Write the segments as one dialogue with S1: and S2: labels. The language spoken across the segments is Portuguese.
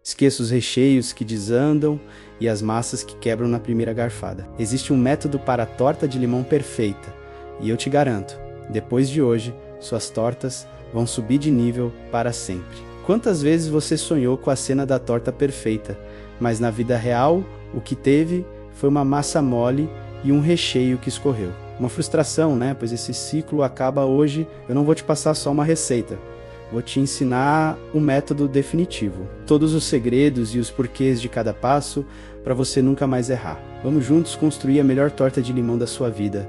S1: Esqueça os recheios que desandam e as massas que quebram na primeira garfada. Existe um método para a torta de limão perfeita, e eu te garanto, depois de hoje, suas tortas vão subir de nível para sempre. Quantas vezes você sonhou com a cena da torta perfeita, mas na vida real, o que teve foi uma massa mole e um recheio que escorreu. Uma frustração, né? Pois esse ciclo acaba hoje. Eu não vou te passar só uma receita. Vou te ensinar um método definitivo. Todos os segredos e os porquês de cada passo para você nunca mais errar. Vamos juntos construir a melhor torta de limão da sua vida.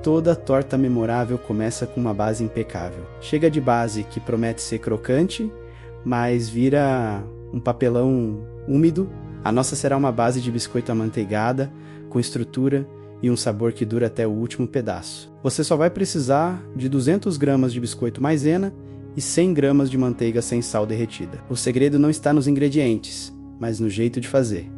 S1: Toda torta memorável começa com uma base impecável. Chega de base que promete ser crocante, mas vira um papelão úmido. A nossa será uma base de biscoito amanteigada, com estrutura e um sabor que dura até o último pedaço. Você só vai precisar de 200 gramas de biscoito maisena e 100 gramas de manteiga sem sal derretida. O segredo não está nos ingredientes, mas no jeito de fazer.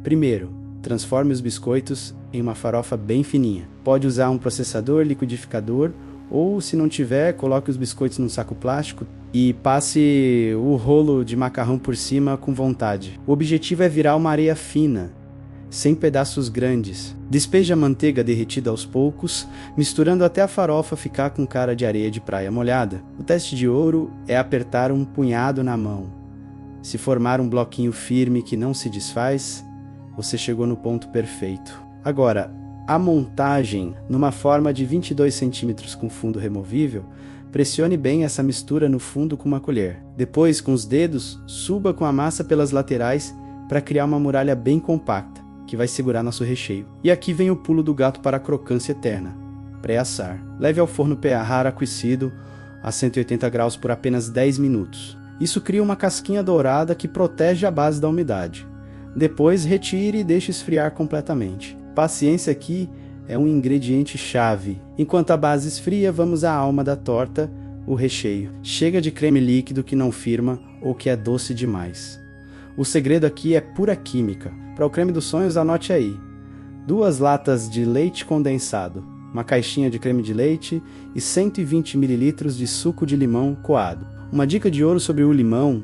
S1: Primeiro, transforme os biscoitos em uma farofa bem fininha. Pode usar um processador, liquidificador, ou se não tiver, coloque os biscoitos num saco plástico e passe o rolo de macarrão por cima com vontade. O objetivo é virar uma areia fina, sem pedaços grandes. Despeje a manteiga derretida aos poucos, misturando até a farofa ficar com cara de areia de praia molhada. O teste de ouro é apertar um punhado na mão. Se formar um bloquinho firme que não se desfaz, você chegou no ponto perfeito. Agora, a montagem numa forma de 22 centímetros com fundo removível, pressione bem essa mistura no fundo com uma colher. Depois, com os dedos, suba com a massa pelas laterais para criar uma muralha bem compacta, que vai segurar nosso recheio. E aqui vem o pulo do gato para a crocância eterna. Pré-assar. Leve ao forno PA aquecido a 180 graus por apenas 10 minutos. Isso cria uma casquinha dourada que protege a base da umidade. Depois, retire e deixe esfriar completamente. Paciência aqui é um ingrediente chave. Enquanto a base esfria, vamos à alma da torta, o recheio. Chega de creme líquido que não firma ou que é doce demais. O segredo aqui é pura química. Para o creme dos sonhos, anote aí: 2 latas de leite condensado, uma caixinha de creme de leite e 120 ml de suco de limão coado. Uma dica de ouro sobre o limão: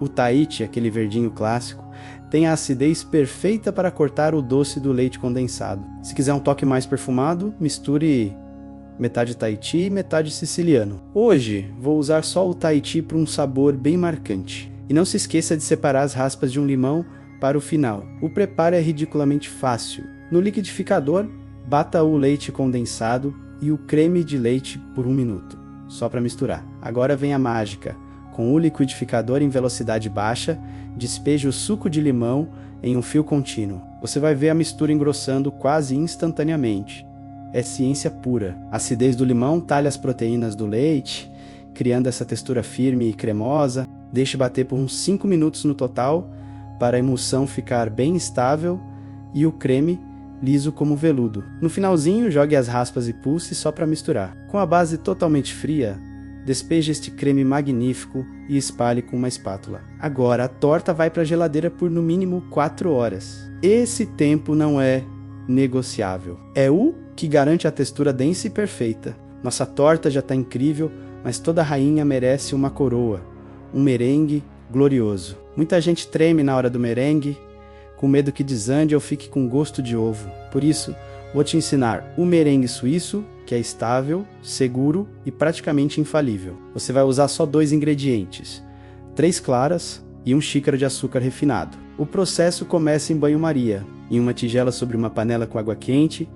S1: o Tahiti, aquele verdinho clássico, tem a acidez perfeita para cortar o doce do leite condensado. Se quiser um toque mais perfumado, misture metade Tahiti e metade siciliano. Hoje vou usar só o Tahiti para um sabor bem marcante. E não se esqueça de separar as raspas de um limão para o final. O preparo é ridiculamente fácil. No liquidificador, bata o leite condensado e o creme de leite por 1 minuto, só para misturar. Agora vem a mágica. Com o liquidificador em velocidade baixa, despeje o suco de limão em um fio contínuo. Você vai ver a mistura engrossando quase instantaneamente. É ciência pura. A acidez do limão talha as proteínas do leite, criando essa textura firme e cremosa. Deixe bater por uns 5 minutos no total, para a emulsão ficar bem estável e o creme liso como veludo. No finalzinho, jogue as raspas e pulse só para misturar. Com a base totalmente fria, despeje este creme magnífico e espalhe com uma espátula. Agora a torta vai para a geladeira por no mínimo 4 horas. Esse tempo não é negociável. É o que garante a textura densa e perfeita. Nossa torta já está incrível, mas toda rainha merece uma coroa, um merengue glorioso. Muita gente treme na hora do merengue, com medo que desande ou fique com gosto de ovo. Por isso, vou te ensinar o merengue suíço, que é estável, seguro e praticamente infalível. Você vai usar só 2 ingredientes: 3 claras e 1 xícara de açúcar refinado. O processo começa em banho-maria, em uma tigela sobre uma panela com água quente,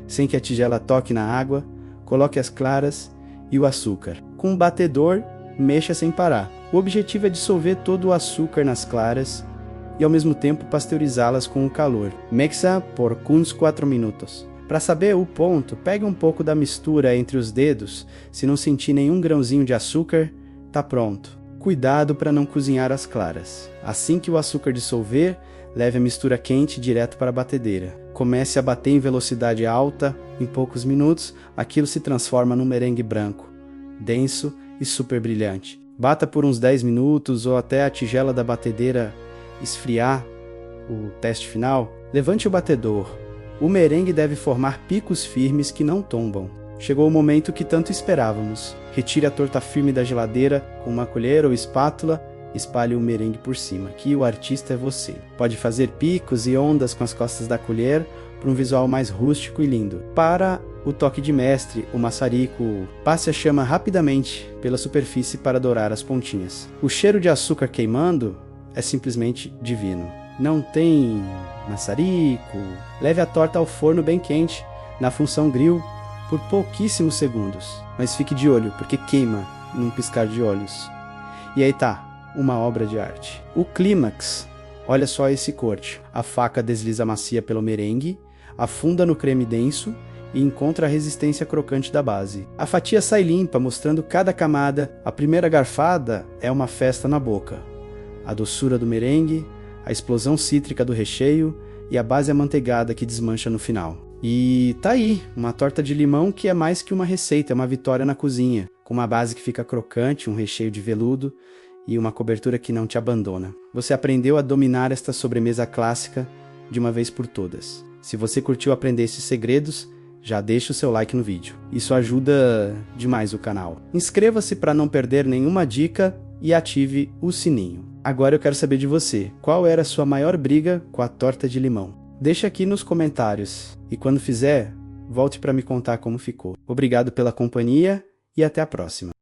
S1: sem que a tigela toque na água. Coloque as claras e o açúcar. Com um batedor, mexa sem parar. O objetivo é dissolver todo o açúcar nas claras e ao mesmo tempo pasteurizá-las com o calor. Mexa por uns 4 minutos. Para saber o ponto, pegue um pouco da mistura entre os dedos. Se não sentir nenhum grãozinho de açúcar, tá pronto. Cuidado para não cozinhar as claras. Assim que o açúcar dissolver, leve a mistura quente direto para a batedeira. Comece a bater em velocidade alta. Em poucos minutos, aquilo se transforma num merengue branco, denso e super brilhante. Bata por uns 10 minutos ou até a tigela da batedeira esfriar. O teste final: levante o batedor. O merengue deve formar picos firmes que não tombam. Chegou o momento que tanto esperávamos. Retire a torta firme da geladeira com uma colher ou espátula espalhe o merengue por cima, que o artista é você. Pode fazer picos e ondas com as costas da colher para um visual mais rústico e lindo. Para o toque de mestre, o maçarico, passe a chama rapidamente pela superfície para dourar as pontinhas. O cheiro de açúcar queimando é simplesmente divino. Não tem maçarico? Leve a torta ao forno bem quente, na função grill, por pouquíssimos segundos. Mas fique de olho, porque queima num piscar de olhos. E aí tá, uma obra de arte. O clímax, olha só esse corte. A faca desliza macia pelo merengue, afunda no creme denso e encontra a resistência crocante da base. A fatia sai limpa, mostrando cada camada. A primeira garfada é uma festa na boca. A doçura do merengue, a explosão cítrica do recheio e a base amanteigada que desmancha no final. E tá aí, uma torta de limão que é mais que uma receita, é uma vitória na cozinha, com uma base que fica crocante, um recheio de veludo e uma cobertura que não te abandona. Você aprendeu a dominar esta sobremesa clássica de uma vez por todas. Se você curtiu aprender esses segredos, já deixa o seu like no vídeo. Isso ajuda demais o canal. Inscreva-se para não perder nenhuma dica e ative o sininho. Agora eu quero saber de você, qual era a sua maior briga com a torta de limão? Deixa aqui nos comentários e quando fizer, volte para me contar como ficou. Obrigado pela companhia e até a próxima.